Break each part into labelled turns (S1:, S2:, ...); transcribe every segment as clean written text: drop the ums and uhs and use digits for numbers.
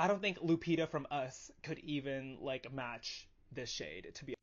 S1: I don't think Lupita from Us could even like match this shade, to be.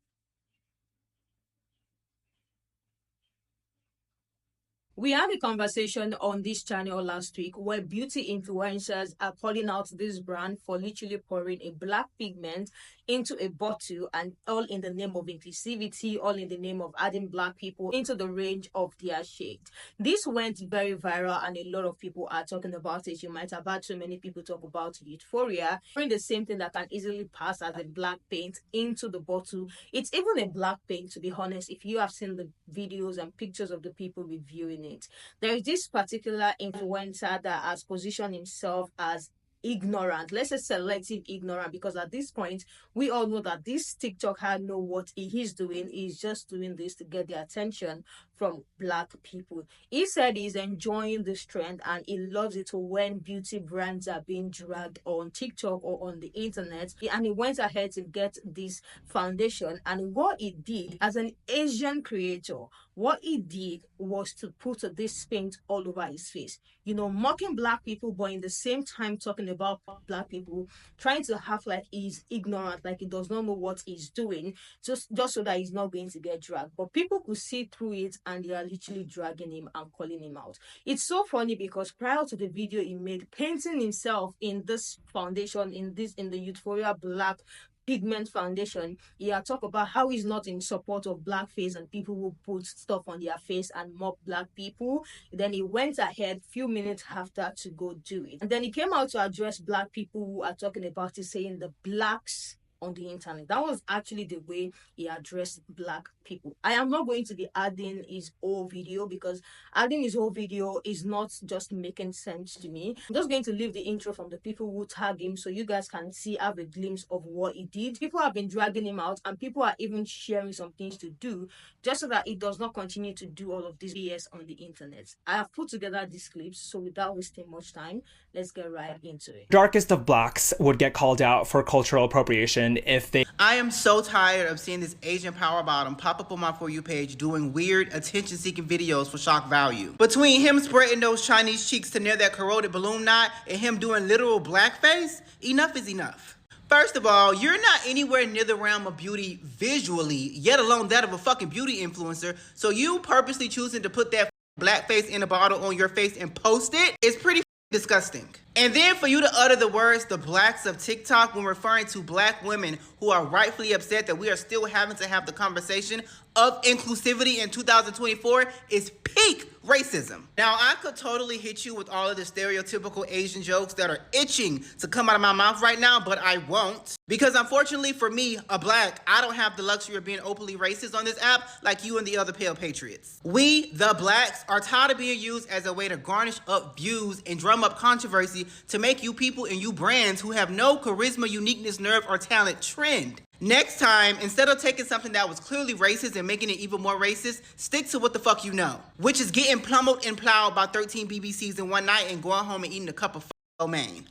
S2: We had a conversation on this channel last week where beauty influencers are calling out this brand for literally pouring a black pigment into a bottle, and all in the name of inclusivity, all in the name of adding black people into the range of their shade. This went very viral and a lot of people are talking about it. You might have had so many people talk about Euphoria, pouring the same thing that can easily pass as a black paint into the bottle. It's even a black paint, to be honest, if you have seen the videos and pictures of the people reviewing it. There is this particular influencer that has positioned himself as ignorant, let's say selective ignorant, because at this point we all know that this TikTok had know what he is doing. He's just doing this to get the attention from black people. He said he's enjoying this trend and he loves it when beauty brands are being dragged on TikTok or on the internet. And he went ahead to get this foundation, and what he did as an Asian creator, what he did was to put this paint all over his face, mocking black people, but in the same time talking about black people, trying to have like he's ignorant, like he does not know what he's doing, just so that he's not going to get dragged. But people could see through it and they are literally dragging him and calling him out. It's so funny because prior to the video he made, painting himself in this foundation, in the Euphoria black pigment foundation, he had talked about how he's not in support of blackface and people who put stuff on their face and mock black people. Then he went ahead few minutes after to go do it, and then he came out to address black people who are talking about it, saying the blacks on the internet. That was actually the way he addressed black people. I am not going to be adding his whole video because adding his whole video is not just making sense to me. I'm just going to leave the intro from the people who tag him so you guys can have a glimpse of what he did. People have been dragging him out and people are even sharing some things to do just so that he does not continue to do all of this BS on the internet. I have put together these clips, so without wasting much time, let's get right into it.
S1: Darkest of blacks would get called out for cultural appropriation if they.
S3: I am so tired of seeing this Asian power bottom pop up on my For You page doing weird attention-seeking videos for shock value. Between him spreading those Chinese cheeks to near that corroded balloon knot and him doing literal blackface, enough is enough. First of all, you're not anywhere near the realm of beauty visually, yet alone that of a fucking beauty influencer, so you purposely choosing to put that blackface in a bottle on your face and post it is pretty disgusting. And then for you to utter the words the blacks of TikTok when referring to black women who are rightfully upset that we are still having to have the conversation of inclusivity in 2024 is peak racism. Now, I could totally hit you with all of the stereotypical Asian jokes that are itching to come out of my mouth right now, but I won't. Because unfortunately for me, a black, I don't have the luxury of being openly racist on this app like you and the other pale patriots. We, the blacks, are tired of being used as a way to garnish up views and drum up controversy to make you people and you brands who have no charisma, uniqueness, nerve, or talent trend. Next time, instead of taking something that was clearly racist and making it even more racist, stick to what the fuck you know, which is getting pummeled and plowed by 13 BBCs in one night and going home and eating a cup of main.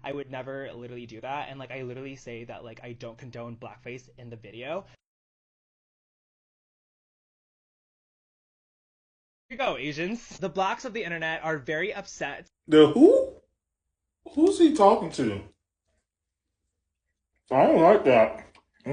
S1: I would never literally do that, and like I literally say that like I don't condone blackface in the video. Here you go, Asians. The blacks of the internet are very upset.
S4: The who? Who's he talking to? I don't like that. I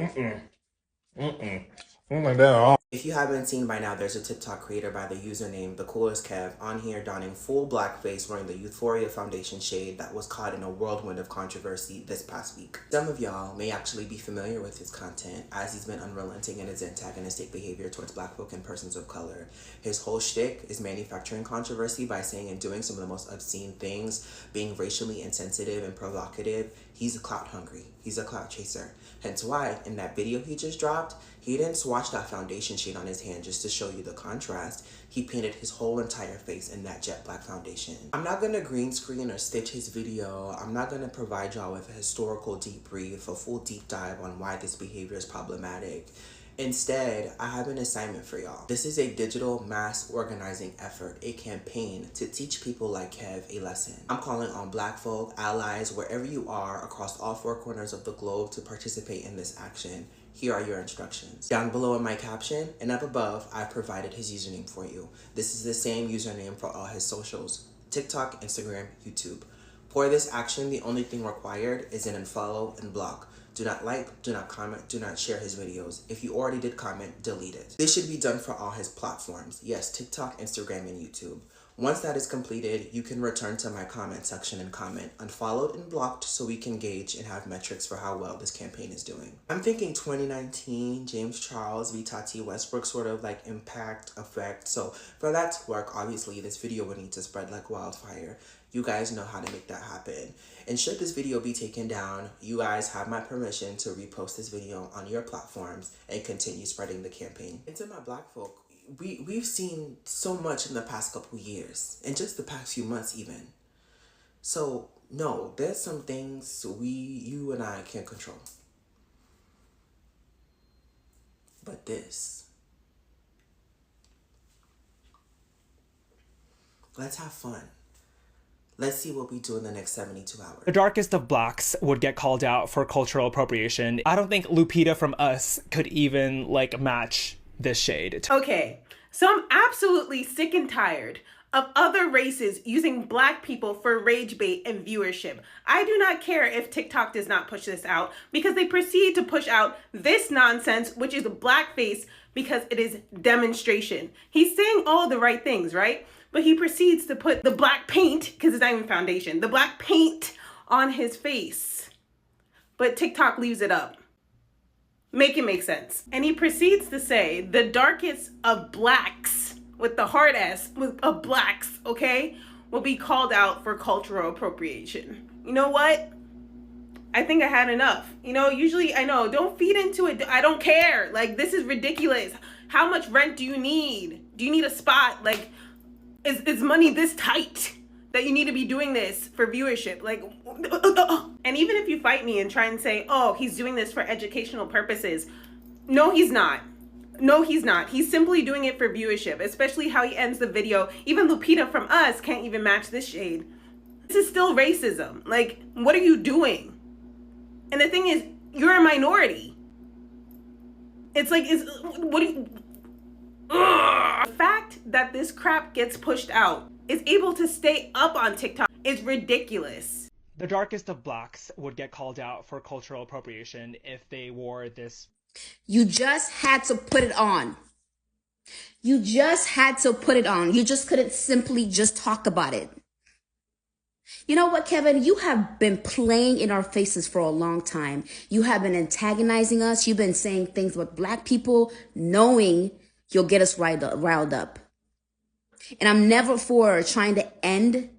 S4: don't like that at all.
S5: If you haven't seen by now, there's a TikTok creator by the username The Coolest Kev on here donning full blackface wearing the Euphoria foundation shade that was caught in a whirlwind of controversy this past week. Some of y'all may actually be familiar with his content as he's been unrelenting in his antagonistic behavior towards black folk and persons of color. His whole shtick is manufacturing controversy by saying and doing some of the most obscene things, being racially insensitive and provocative. He's clout hungry. He's a clout chaser. Hence why, in that video he just dropped, he didn't swatch that foundation shade on his hand just to show you the contrast. He painted his whole entire face in that jet black foundation. I'm not gonna green screen or stitch his video. I'm not gonna provide y'all with a historical debrief, a full deep dive on why this behavior is problematic. Instead, I have an assignment for y'all. This is a digital mass organizing effort, a campaign to teach people like Kev a lesson. I'm calling on black folk, allies, wherever you are across all four corners of the globe to participate in this action. Here are your instructions. Down below in my caption and up above, I've provided his username for you. This is the same username for all his socials: TikTok, Instagram, YouTube. For this action, the only thing required is an unfollow and block. Do not like, do not comment, do not share his videos. If you already did comment, delete it. This should be done for all his platforms. Yes, TikTok, Instagram, and YouTube. Once that is completed, you can return to my comment section and comment unfollowed and blocked so we can gauge and have metrics for how well this campaign is doing. I'm thinking 2019 James Charles v. Tati Westbrook sort of like impact effect. So for that to work, obviously this video would need to spread like wildfire. You guys know how to make that happen. And should this video be taken down, you guys have my permission to repost this video on your platforms and continue spreading the campaign. And to my Black folk, we've seen so much in the past couple years, and just the past few months even. So no, there's some things you and I can't control. But this, let's have fun. Let's see what we do in the next 72 hours.
S1: The darkest of blacks would get called out for cultural appropriation. I don't think Lupita from Us could even like match this shade.
S6: Okay, so I'm absolutely sick and tired of other races using Black people for rage bait and viewership. I do not care if TikTok does not push this out, because they proceed to push out this nonsense, which is blackface, because it is demonstration. He's saying all the right things, right? But he proceeds to put the black paint, because it's not even foundation, the black paint on his face. But TikTok leaves it up. Make it make sense. And he proceeds to say the darkest of blacks, with the hard S, of blacks, okay, will be called out for cultural appropriation. You know what? I think I had enough. You know, usually I know, don't feed into it. I don't care. Like, this is ridiculous. How much rent do you need? Do you need a spot? Like, is money this tight that you need to be doing this for viewership? Like, and even if you fight me and try and say, oh, he's doing this for educational purposes. No, he's not. No, he's not. He's simply doing it for viewership, especially how he ends the video. Even Lupita from Us can't even match this shade. This is still racism. Like, what are you doing? And the thing is, you're a minority. It's like, what do you... Ugh. The fact that this crap gets pushed out, is able to stay up on TikTok, is ridiculous.
S1: The darkest of blacks would get called out for cultural appropriation if they wore this.
S7: You just had to put it on. You just had to put it on. You just couldn't simply just talk about it. You know what, Kevin? You have been playing in our faces for a long time. You have been antagonizing us. You've been saying things about Black people, knowing you'll get us riled up. And I'm never for trying to end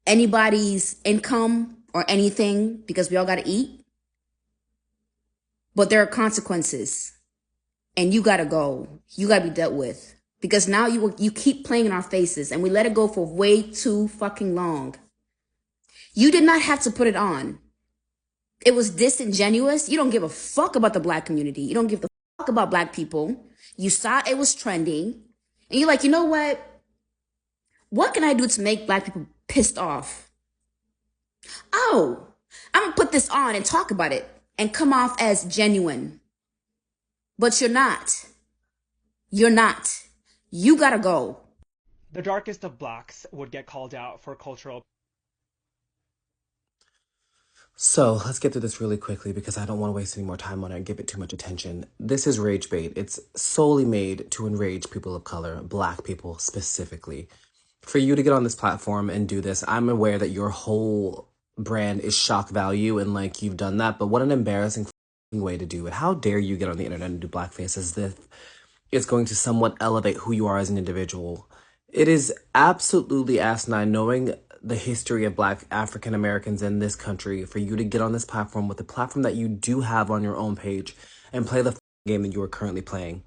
S7: anybody's income or anything, because we all got to eat. But there are consequences, and you got to go. You got to be dealt with, because now you keep playing in our faces, and we let it go for way too fucking long. You did not have to put it on. It was disingenuous. You don't give a fuck about the Black community. You don't give a fuck about Black people. You saw it was trending, and you're like, you know what? What can I do to make Black people pissed off? Oh, I'm gonna put this on and talk about it and come off as genuine. But you're not. You're not. You gotta go.
S1: The darkest of blacks would get called out for cultural.
S5: So let's get through this really quickly, because I don't want to waste any more time on it and give it too much attention. This is rage bait. It's solely made to enrage people of color, Black people specifically. For you to get on this platform and do this, I'm aware that your whole brand is shock value and like you've done that, but what an embarrassing way to do it. How dare you get on the internet and do blackface as if it's going to somewhat elevate who you are as an individual. It is absolutely asinine, knowing the history of Black African Americans in this country, for you to get on this platform with the platform that you do have on your own page and play the game that you are currently playing.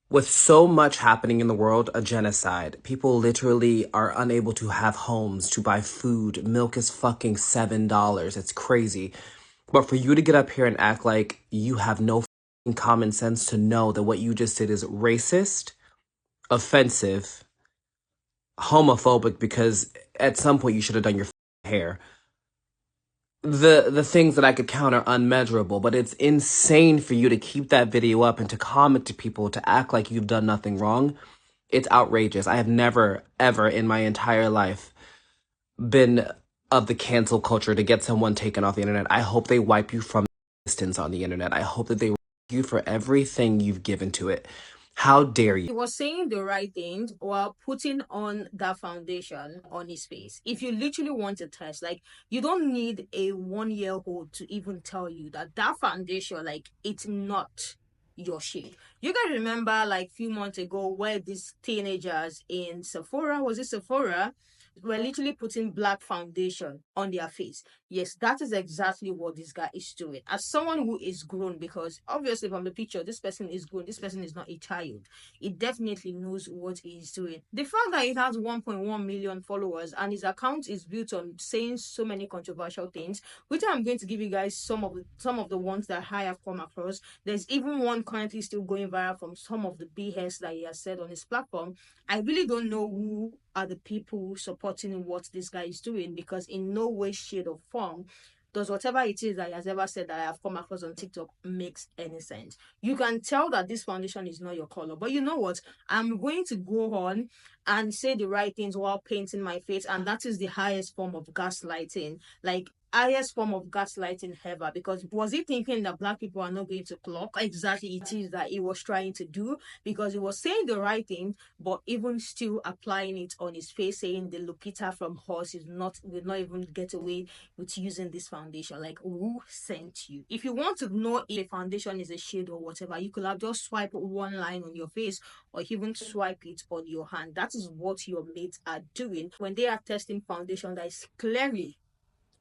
S5: With so much happening in the world, a genocide, people literally are unable to have homes, to buy food. Milk is fucking $7. It's crazy. But for you to get up here and act like you have no fucking common sense to know that what you just did is racist, offensive, homophobic, because at some point you should have done your hair. The things that I could count are unmeasurable, but it's insane for you to keep that video up and to comment to people, to act like you've done nothing wrong. It's outrageous. I have never, ever in my entire life been
S8: of the cancel culture to get someone taken off the internet. I hope they wipe you from existence on the internet. I hope that they you for everything you've given to it. How dare you?
S2: He was saying the right thing while putting on that foundation on his face. If you literally want a test, like, you don't need a 1-year-old to even tell you that that foundation, like, it's not your shade. You guys remember, like, a few months ago where these teenagers in Sephora, was it Sephora, were literally putting black foundation on their face. Yes, that is exactly what this guy is doing. As someone who is grown, because obviously from the picture, this person is grown, this person is not a child. It definitely knows what he is doing. The fact that he has 1.1 million followers and his account is built on saying so many controversial things, which I'm going to give you guys some of the ones that I have come across. There's even one currently still going viral from some of the BS that he has said on his platform. I really don't know who are the people supporting what this guy is doing, because in no way, shape, or form does whatever it is that he has ever said that I have come across on TikTok makes any sense. You can tell that this foundation is not your color, but you know what? I'm going to go on and say the right things while painting my face, and that is the highest form of gaslighting. Like, highest form of gaslighting ever, because was he thinking that black people are not going to clock exactly it is that he was trying to do? Because he was saying the right thing, but even still applying it on his face, saying the Lupita from Horse will not even get away with using this foundation. Like, who sent you? If you want to know if a foundation is a shade or whatever, you could have just swiped one line on your face or even swipe it on your hand. That is what your mates are doing when they are testing foundation that is clearly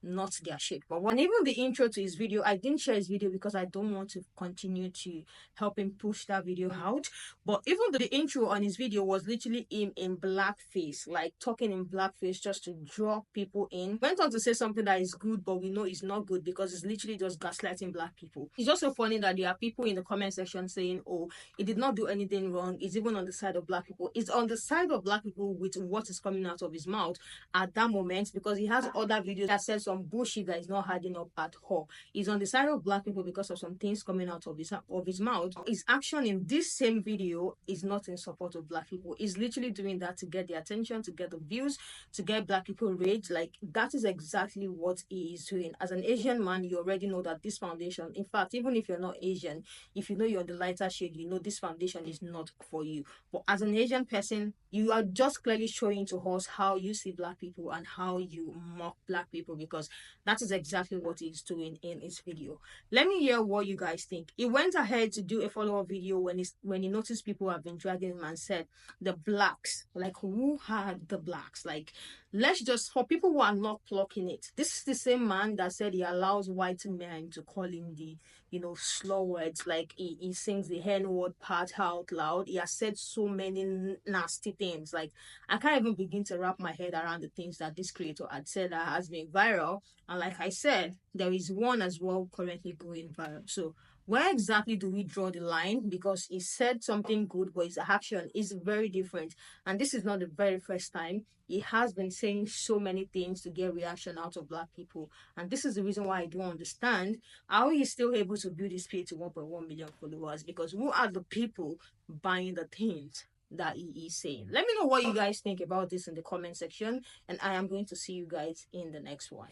S2: not their shade. But when even the intro to his video, I didn't share his video because I don't want to continue to help him push that video out. But even the intro on his video was literally him in blackface, like talking in blackface just to draw people in. Went on to say something that is good, but we know it's not good because it's literally just gaslighting black people. It's just so funny that there are people in the comment section saying, oh, he did not do anything wrong. It's even on the side of black people. It's on the side of black people with what is coming out of his mouth at that moment, because he has other videos that says some bullshit that is not adding up at all. He's on the side of black people because of some things coming out of his mouth. His action in this same video is not in support of black people. He's literally doing that to get the attention, to get the views, to get black people rage. Like, that is exactly what he is doing. As an Asian man, you already know that this foundation, in fact, even if you're not Asian, if you know you're the lighter shade, you know this foundation is not for you. But as an Asian person, you are just clearly showing to us how you see black people and how you mock black people, because that is exactly what he's doing in his video. Let me hear what you guys think. He went ahead to do a follow-up video when he noticed people have been dragging him and said, the blacks, like, who had the blacks? Like, let's just, for people who are not clocking it, this is the same man that said he allows white men to call him the, slow words. Like, he sings the N-word part out loud. He has said so many nasty things. Like, I can't even begin to wrap my head around the things that this creator had said that has been viral. And like I said, there is one as well currently going viral. So where exactly do we draw the line? Because he said something good, but his action is very different. And this is not the very first time. He has been saying so many things to get reaction out of black people. And this is the reason why I don't understand how he's still able to build his page to 1.1 million followers. Because who are the people buying the things that he is saying? Let me know what you guys think about this in the comment section. And I am going to see you guys in the next one.